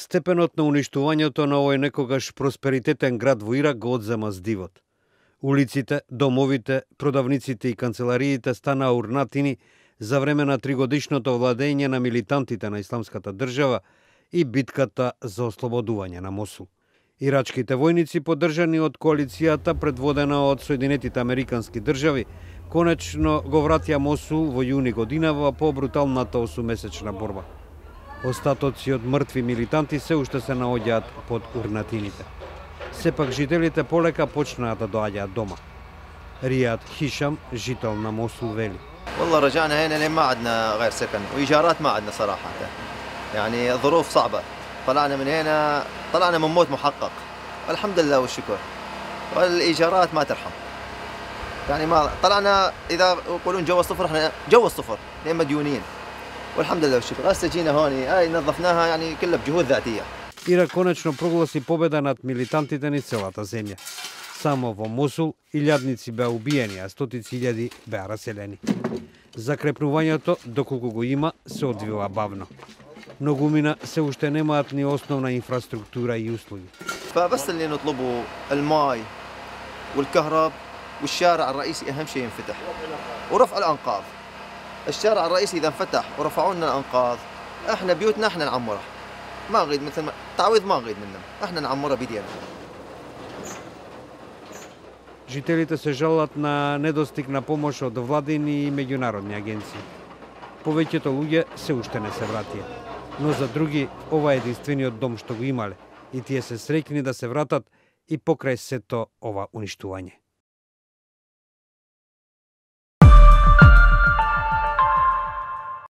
Степенот на уништувањето на овој некогаш просперитетен град во Ирак го одзема здивот. Улиците, домовите, продавниците и канцелариите станаа урнатини за време на тригодишното владење на милитантите на Исламската држава и битката за ослободување на Мосул. Ирачките војници, поддржани од коалицијата предводена од Соединетите Американски држави, конечно го вратија Мосул во јуни годинава по бруталната 8-месечна борба. Остатоци од мртви милитанти се уште се наоѓаат под урнатините. Сепак жителите полека почнаа да доаѓаат дома. Ријад Хишам, жител на Мосул, вели: والله رجعنا هنا لين ما عندنا غير سكن وايجارات ما عندنا صراحه، يعني ظروف صعبه. طلعنا من هنا، طلعنا من موت محقق، والحمد لله والشكر. والايجارات ما ترحم، يعني ما طلعنا اذا يقولون جو الصفر، احنا جو الصفر لين مديونين، والحمد لله والشكر. هسه جينا هون هاي نظفناها يعني كلها بجهود ذاتيه. Ирак конечно прогласи победа над милитантите низ целата земја. Само во Мосул илјадници беа убиени, а стотици илјади беа раселени. Закрепнувањето, доколку го има, се одвива бавно. Многумина се уште немаат ни основна инфраструктура и услуги. فبس اللي نطلبه الماء والكهرب والشارع الرئيسي اهم شيء ينفتح ورفع الانقاض. الشارع الرئيسي اذا انفتح ورفعوا لنا الانقاض، احنا بيوتنا احنا نعمرها. ما نريد مثل ما تعويض، ما نريد منهم، احنا نعمرها بيدينا. Жителите се жалат на недостиг на помош од владини и меѓународни агенции. Повеќето луѓе се уште не се вратија, но за други ова е единствениот дом што го имале и тие се среќни да се вратат и покрај сето ова уништување.